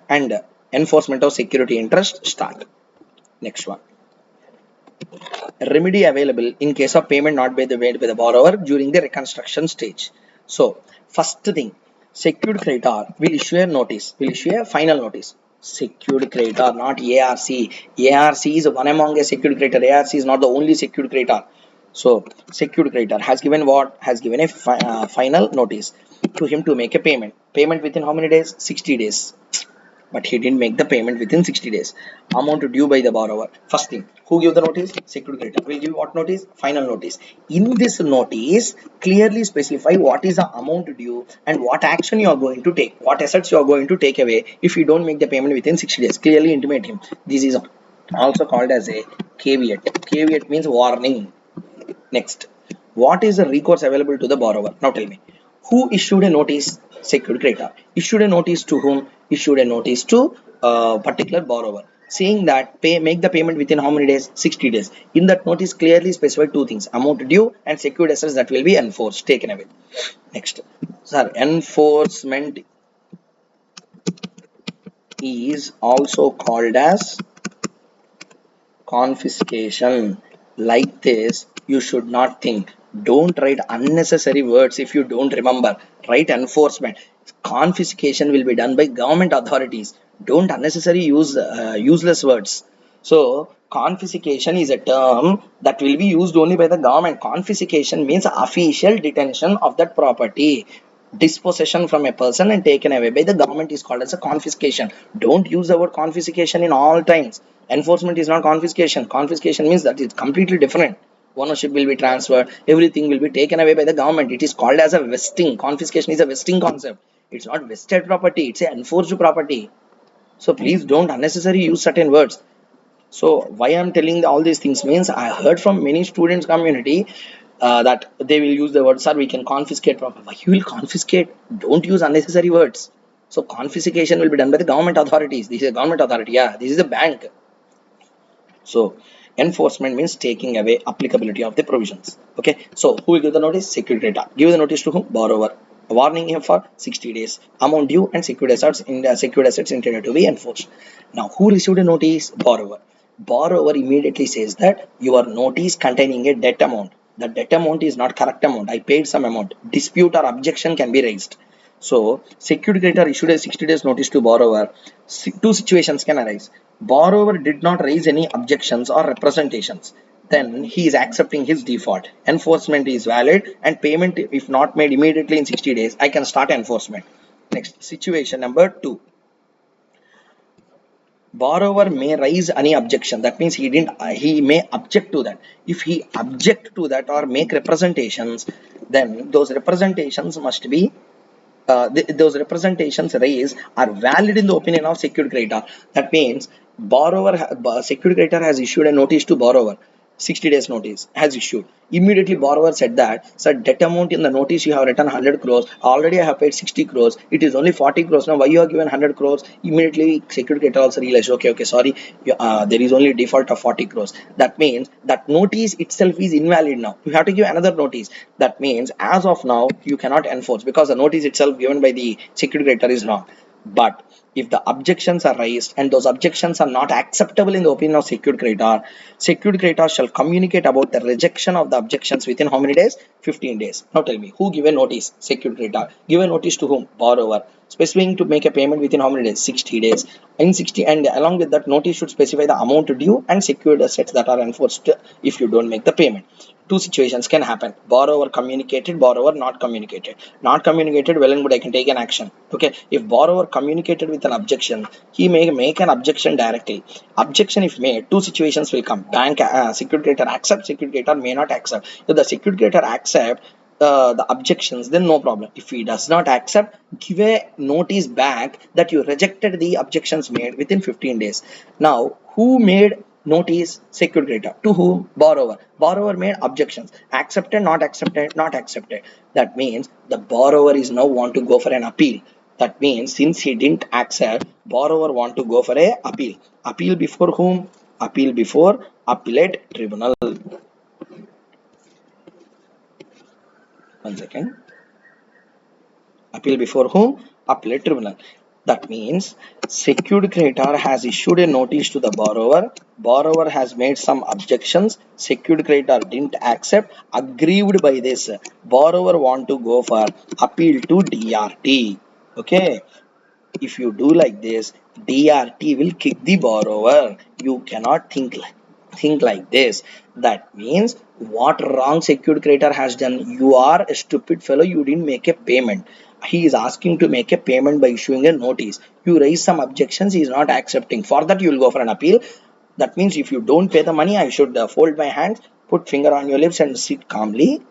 and enforcement of security interest start. Next one, remedy available in case of payment not made by the borrower during the reconstruction stage. So first thing, secured creditor will issue a notice, will issue a final notice. Secured creditor, not ARC. ARC is one among a secured creditor. ARC is not the only secured creditor. So secured creditor has given what? Has given a final notice to him to make a payment. Payment within how many days? 60 days. But he didn't make the payment within 60 days. Amount due by the borrower. First thing, who give the notice? Secured creditor will give what notice? Final notice. In this notice, clearly specify what is the amount due and what action you are going to take, what assets you are going to take away if you don't make the payment within 60 days. Clearly intimate him. This is also called as a caveat. Caveat means warning. Next, what is the recourse available to the borrower? Now tell me, who issued a notice? Secured creditor. Issued a notice to whom? Issued a notice to a particular borrower, saying that make the payment within how many days? 60 days. In that notice, clearly specified two things: amount due and secured assets that will be enforced, taken away. Next, sir, enforcement is also called as confiscation. Like this, you should not think. Don't write unnecessary words if you don't remember. Write enforcement. Confiscation will be done by government authorities. Don't unnecessarily use useless words. So confiscation is a term that will be used only by the government. Confiscation means official detention of that property. Dispossession from a person and taken away by the government is called as a confiscation. Don't use the word confiscation in all times. Enforcement is not confiscation. Confiscation means that it's completely different. Ownership will be transferred, everything will be taken away by the government. It is called as a vesting. Confiscation is a vesting concept. It's not vested property, it's an enforced property. So please don't unnecessarily use certain words. So why I'm telling all these things means I heard from many students community that they will use the word, sir, we can confiscate property. Why you will confiscate? Don't use unnecessary words. So confiscation will be done by the government authorities. This is a government authority. Yeah, this is a bank. So enforcement means taking away applicability of the provisions. Okay. So who will give the notice? Secured creditor. Give the notice to whom? Borrower. Warning him for 60 days. Amount due and secured assets intended to be enforced. Now who received a notice? Borrower. Borrower immediately says that your notice containing a debt amount. The debt amount is not correct amount. I paid some amount. Dispute or objection can be raised. So secured creditor issued a 60 days notice to borrower. Two situations can arise. Borrower did not raise any objections or representations. Then he is accepting his default. Enforcement is valid and payment if not made immediately in 60 days, I can start enforcement. Next, situation number 2. Borrower may raise any objection. That means he may object to that. If he object to that or make representations, then those representations must be those representations raised are valid in the opinion of secured creditor. That means secured creditor has issued a notice to borrower. 60 days notice has issued. Immediately borrower said that, sir, debt amount in the notice you have written 100 crores. Already I have paid 60 crores. It is only 40 crores. Now why you have given 100 crores? Immediately secured creditor also realized, okay, sorry, there is only default of 40 crores. That means that notice itself is invalid now. You have to give another notice. That means as of now, you cannot enforce because the notice itself given by the secured creditor is wrong. But if the objections are raised and those objections are not acceptable in the opinion of secured creditor shall communicate about the rejection of the objections within how many days? 15 days. Now tell me, who give a notice? Secured creditor. Give a notice to whom? Borrower. Specifying to make a payment within how many days? 60 days. In 60, and along with that, notice should specify the amount due and secured assets that are enforced if you don't make the payment. Two situations can happen: borrower communicated, borrower not communicated. Not communicated, well and good, I can take an action. Okay, if borrower communicated with an objection, he may make an objection directly. Objection if made, two situations will come: bank secured creditor accept, secured creditor may not accept. If the secured creditor accept the objections, then no problem. If he does not accept, give a notice back that you rejected the objections made within 15 days. Now who made notice? Secured creditor. To whom? Borrower. Borrower made objections. Accepted, not accepted, not accepted. That means the borrower is now want to go for an appeal. That means since he didn't accept, borrower want to go for a appeal. Appeal before whom? Appeal before appellate tribunal. One second. Appeal before whom? Appellate tribunal. That means secured creditor has issued a notice to the borrower. Borrower has made some objections. Secured creditor didn't accept. Aggrieved by this, borrower want to go for appeal to DRT. Okay. If you do like this, DRT will kick the borrower. You cannot think like this. That means what wrong secured creditor has done? You are a stupid fellow. You didn't make a payment. He is asking to make a payment by issuing a notice. You raise some objections. He is not accepting. For that, you will go for an appeal. That means if you don't pay the money, I should fold my hands, put finger on your lips, and sit calmly.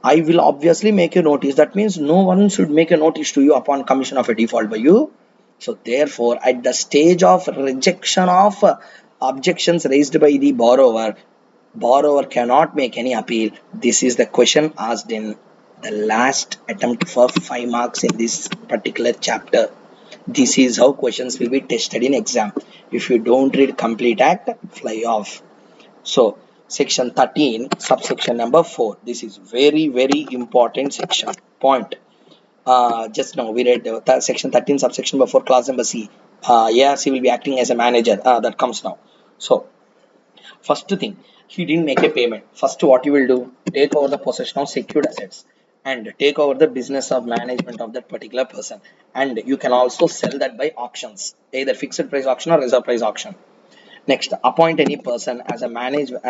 I will obviously make a notice. That means no one should make a notice to you upon commission of a default by you. So therefore, at the stage of rejection of objections raised by the borrower cannot make any appeal. This is the question asked in the last attempt for 5 marks in this particular chapter. This is how questions will be tested in exam. If you don't read complete act, fly off. So section 13 subsection number 4, this is very very important section point. Just now we read section 13 subsection number 4 clause number C. ARC will be acting as a manager. That comes now. So first thing, he didn't make a payment. First, what you will do, take over the possession of secured assets and take over the business of management of that particular person. And you can also sell that by auctions, either fixed price auction or reserve price auction. Next, appoint any person as a manager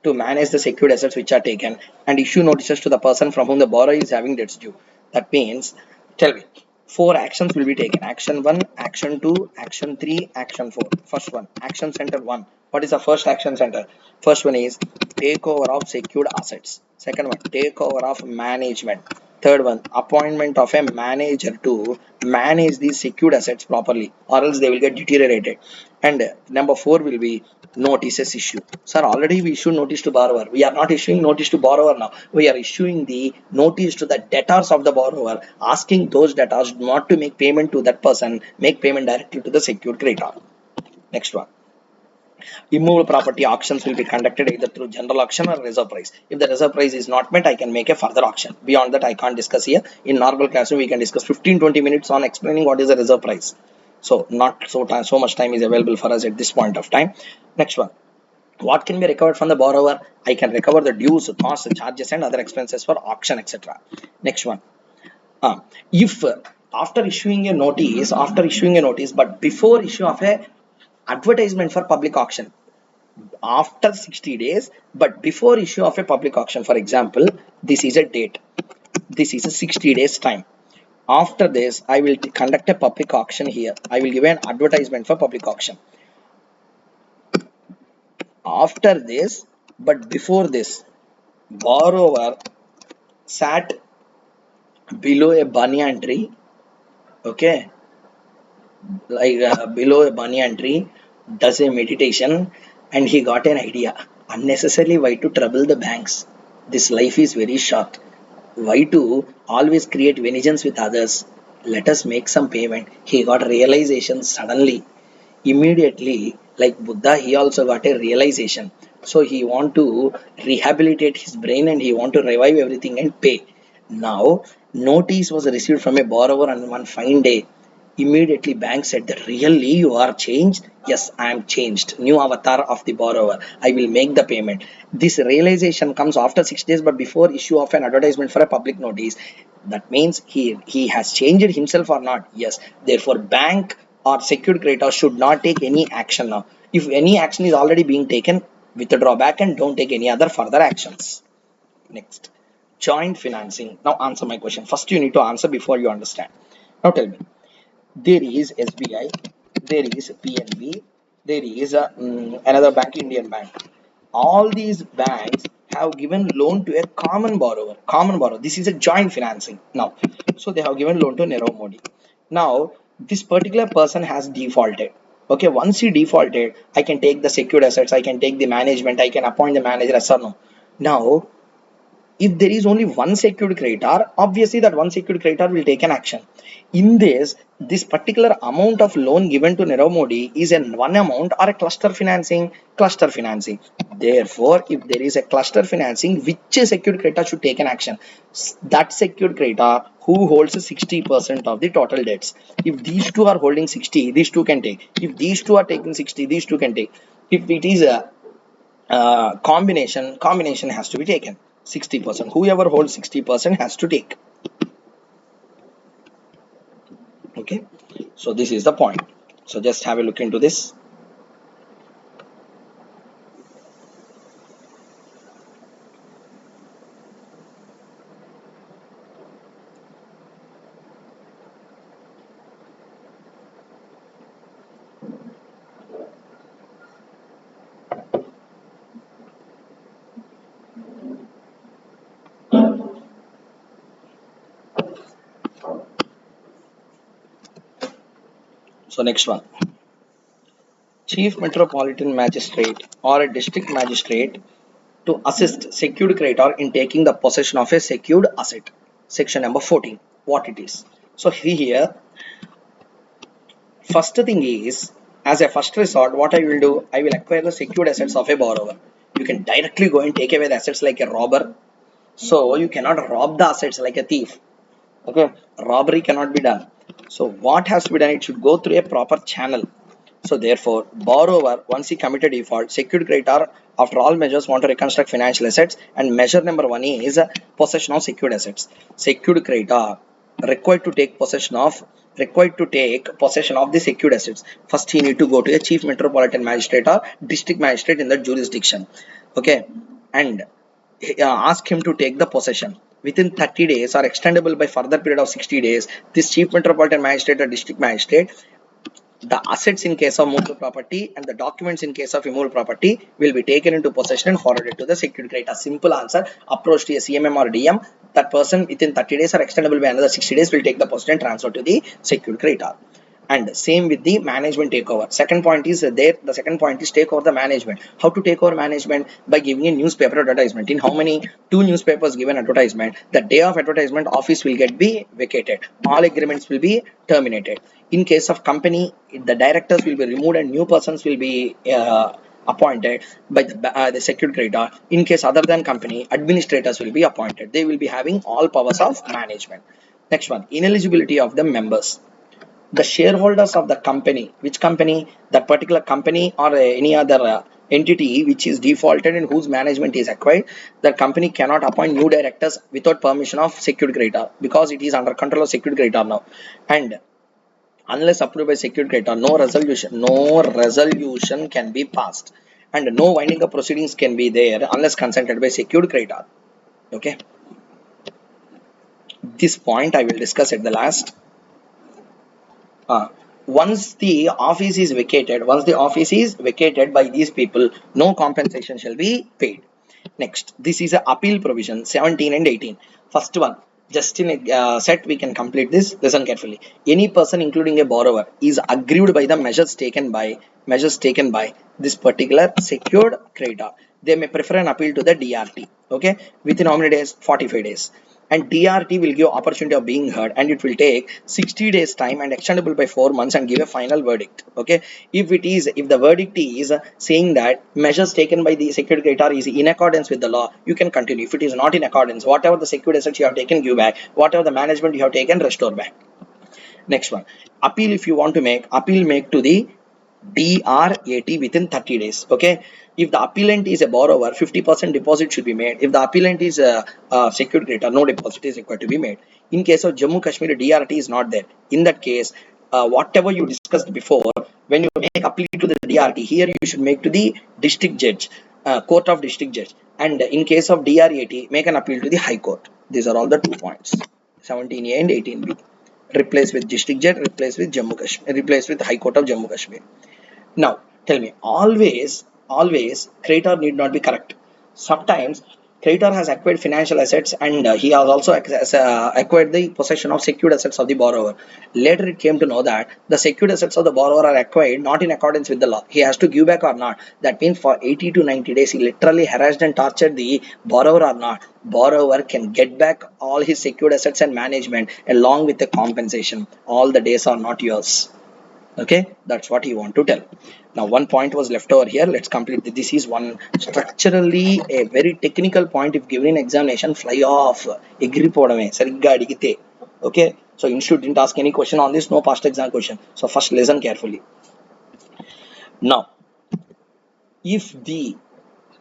to manage the secured assets which are taken and issue notices to the person from whom the borrower is having debts due. That means, tell me, 4 actions will be taken. Action 1, Action 2, Action 3, Action 4. First one, Action Center 1. What is the first action center? First one is takeover of secured assets. Second one, takeover of management. Third one, appointment of a manager to manage these secured assets properly, or else they will get deteriorated. And number 4 will be notices issue. Sir, already we issued notice to borrower. We are not issuing notice to borrower now. We are issuing the notice to the debtors of the borrower, asking those debtors not to make payment to that person, make payment directly to the secured creditor. Next one. Immovable property auctions will be conducted either through general auction or reserve price. If the reserve price is not met, I can make a further auction. Beyond that, I can't discuss here. In normal classroom, we can discuss 15-20 minutes on explaining what is the reserve price. So not so much time is available for us at this point of time. Next one. What can be recovered from the borrower? I can recover the dues, costs, charges, and other expenses for auction, etc. Next one. If after issuing a notice, but before issue of a advertisement for public auction, after 60 days, but before issue of a public auction, for example, this is a date, this is a 60 days time. After this, I will conduct a public auction here. I will give an advertisement for public auction. After this, but before this, borrower sat below a banyan tree, okay, like below a banyan tree, does a meditation, and he got an idea. Unnecessarily, why to trouble the banks? This life is very short. Why to always create vengeance with others? Let us make some payment. He got realization suddenly, immediately, like Buddha. He also got a realization, so he want to rehabilitate his brain and he want to revive everything and pay. Now notice was received from a borrower on one fine day. Immediately bank said that, really you are changed? Yes, I am changed, new avatar of the borrower, I will make the payment. This realization comes after 6 days but before issue of an advertisement for a public notice. That means he has changed himself or not? Yes. Therefore bank or secured creditor should not take any action now. If any action is already being taken, withdraw back and don't take any other further actions. Next, joint financing. Now answer my question. First you need to answer before you understand. Now tell me, there is SBI, there is PNB, there is another bank, Indian Bank. All these banks have given loan to a common borrower. Common borrower. This is a joint financing. Now, so they have given loan to Nirav Modi. Now, this particular person has defaulted. Okay, once he defaulted, I can take the secured assets, I can take the management, I can appoint the manager, yes or no. Now, if there is only one secured creditor, obviously that one secured creditor will take an action. In this particular amount of loan given to Nirav Modi is an one amount or a cluster financing? Cluster financing. Therefore, if there is a cluster financing, which secured creditor should take an action? That secured creditor who holds 60% of the total debts. If these two are holding 60, these two can take. If these two are taking 60, these two can take. If it is a combination has to be taken. 60%. Whoever holds 60% has to take. Okay, so this is the point. So just have a look into this. So next one, Chief Metropolitan Magistrate or a District Magistrate to assist secured creditor in taking the possession of a secured asset. Section number 14. What it is. So here, first thing is, as a first resort, what I will do, I will acquire the secured assets of a borrower. You can directly go and take away the assets like a robber. So you cannot rob the assets like a thief. Okay, robbery cannot be done. So what has to be done? It should go through a proper channel. So therefore, borrower, once he committed default, secured creditor, after all measures, want to reconstruct financial assets, and measure number one is possession of secured assets. Secured creditor required to take possession of the secured assets. First, he need to go to a chief metropolitan magistrate or district magistrate in that jurisdiction. Okay, and ask him to take the possession within 30 days or extendable by further period of 60 days. This chief metropolitan magistrate or district magistrate, the assets in case of movable property and the documents in case of immovable property will be taken into possession and forwarded to the secured creditor. Simple answer. Approach to a CMM or DM. That person within 30 days or extendable by another 60 days will take the possession and transfer to the secured creditor. And same with the management takeover. Second point is there. The second point is take over the management. How to take over management? By giving a newspaper advertisement. In how many? 2 newspapers given advertisement. The day of advertisement, office will get be vacated. All agreements will be terminated. In case of company, the directors will be removed and new persons will be appointed by the secured creditor. In case other than company, administrators will be appointed. They will be having all powers of management. Next one, ineligibility of the members. The shareholders of the company, which company? That particular company or any other entity which is defaulted and whose management is acquired, the company cannot appoint new directors without permission of secured creditor because it is under control of secured creditor now. And unless approved by secured creditor, no resolution can be passed, and no winding up proceedings can be there unless consented by secured creditor. Okay, this point I will discuss at the last. Once the office is vacated by these people, no compensation shall be paid. Next, this is a appeal provision 17 and 18. First one, just in a set we can complete this. Listen carefully. Any person, including a borrower, is aggrieved by the measures taken by this particular secured creditor. They may prefer an appeal to the DRT. Okay, within how many days? 45 days. And DRT will give opportunity of being heard, and it will take 60 days time and extendable by 4 months and give a final verdict. Okay, if the verdict is saying that measures taken by the secured creditor is in accordance with the law, you can continue. If it is not in accordance, whatever the secured assets you have taken, give back. Whatever the management you have taken, restore back. Next one, appeal. If you want to make appeal, make to the DRAT within 30 days. Okay, if the appellant is a borrower, 50% deposit should be made. If the appellant is a secured creditor, no deposit is required to be made. In case of Jammu Kashmir, DRT is not there. In that case, whatever you discussed before, when you make appeal to the DRT, here you should make to the district judge, court of district judge. And in case of DRAT, make an appeal to the high court. These are all the 2 points, 17A and 18B. Replace with district judge, replace with Jammu Kashmir, replace with High Court of Jammu Kashmir. Now, tell me, always, creditor need not be correct. Sometimes, creditor has acquired financial assets and he has also acquired the possession of secured assets of the borrower. Later, it came to know that the secured assets of the borrower are acquired not in accordance with the law. He has to give back or not. That means for 80 to 90 days, he literally harassed and tortured the borrower or not. Borrower can get back all his secured assets and management along with the compensation. All the days are not yours. Okay, that's what you want to tell. Now, one point was left over here. Let's complete this. Is one structurally a very technical point. If given in examination, fly off. Okay, so institute didn't ask any question on this. No past exam question. So first listen carefully. Now, if the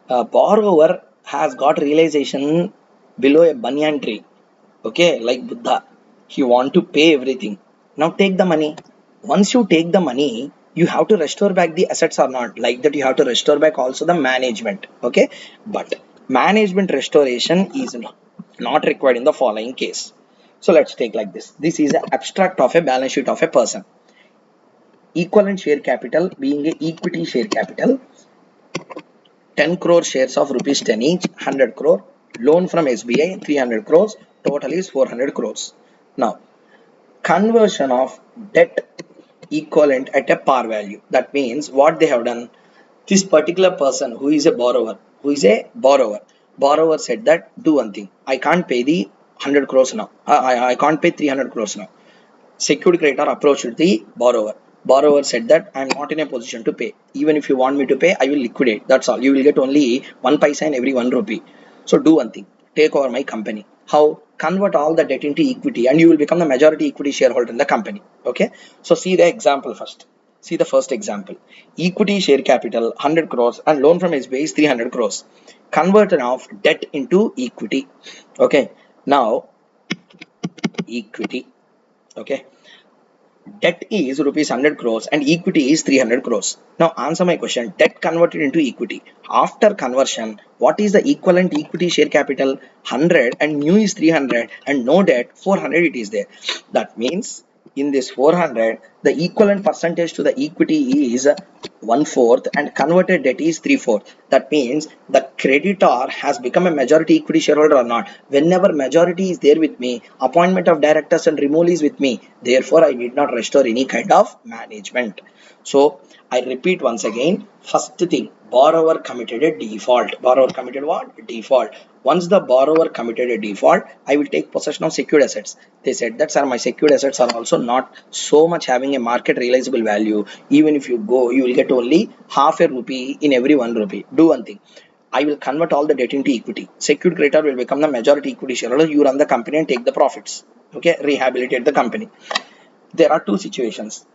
borrower has got realization below a banyan tree, okay, like Buddha. He want to pay everything. Now take the money. Once you take the money, you have to restore back the assets or not. Like that, you have to restore back also the management. Okay, but management restoration is not required in the following case. So let's take like this. This is an abstract of a balance sheet of a person. Equivalent share capital being a equity share capital, 10 crore shares of rupees 10 each, 100 crore. Loan from SBI, 300 crores. Total is 400 crores. Now, conversion of debt equivalent at a par value. That means what they have done, this particular person who is a borrower said that do one thing. I can't pay the 100 crores now. I can't pay 300 crores now. Secured creditor approached the borrower. Borrower said that I am not in a position to pay. Even if you want me to pay, I will liquidate. That's all. You will get only 1 paisa in every 1 rupee. So do one thing. Take over my company. How? Convert all the debt into equity and you will become the majority equity shareholder in the company. Okay. So see the example first. See the first example. Equity share capital 100 crores and loan from SBI is 300 crores. Conversion of debt into equity. Okay. Now equity. Okay. Debt is rupees 100 crores and equity is 300 crores. Now answer my question. Debt converted into equity. After conversion, what is the equivalent equity share capital? 100 and new is 300 and no debt 400 it is there. That means in this 400, the equivalent percentage to the equity is 1/4 and converted debt is 3/4. That means the creditor has become a majority equity shareholder or not. Whenever majority is there with me, appointment of directors and removal is with me. Therefore, I need not restore any kind of management. So I repeat once again, first thing, borrower committed a default. Borrower committed what? Default. Once the borrower committed a default, I will take possession of secured assets. They said that, sir, my secured assets are also not so much having a market realizable value. Even if you go, you will get only half a rupee in every 1 rupee. Do one thing. I will convert all the debt into equity. Secured creditor will become the majority equity shareholder. You run the company and take the profits. Okay, rehabilitate the company. There are two situations.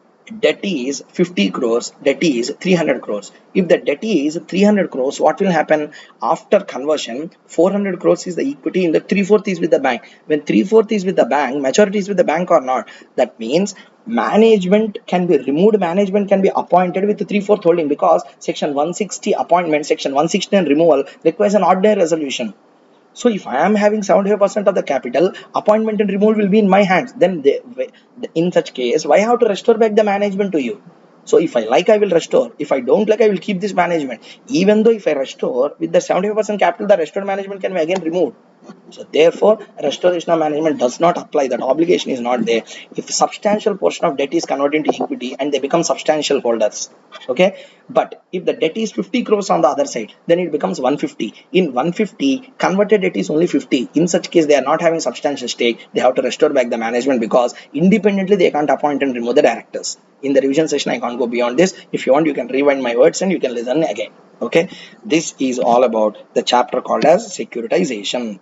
Debt is 50 crores, debt is 300 crores. If the debt is 300 crores, what will happen after conversion? 400 crores is the equity in the 3/4 is with the bank. When 3/4 is with the bank, majority is with the bank or not. That means management can be removed, management can be appointed with the 3/4 holding because section 160 appointment, section 116 removal requires an ordinary resolution. So if I am having 75% of the capital, appointment and removal will be in my hands. Then in such case, why have to restore back the management to you? So if I like, I will restore. If I don't like, I will keep this management. Even though if I restore with the 75% capital, the restored management can be again removed. So therefore, restoration of management does not apply. That obligation is not there. If a substantial portion of debt is converted into equity and they become substantial holders, okay. But if the debt is 50 crores on the other side, then it becomes 150. In 150, converted debt is only 50. In such case, they are not having substantial stake. They have to restore back the management because independently they can't appoint and remove the directors. In the revision session, I can't go beyond this. If you want, you can rewind my words and you can listen again. Okay. This is all about the chapter called as securitization.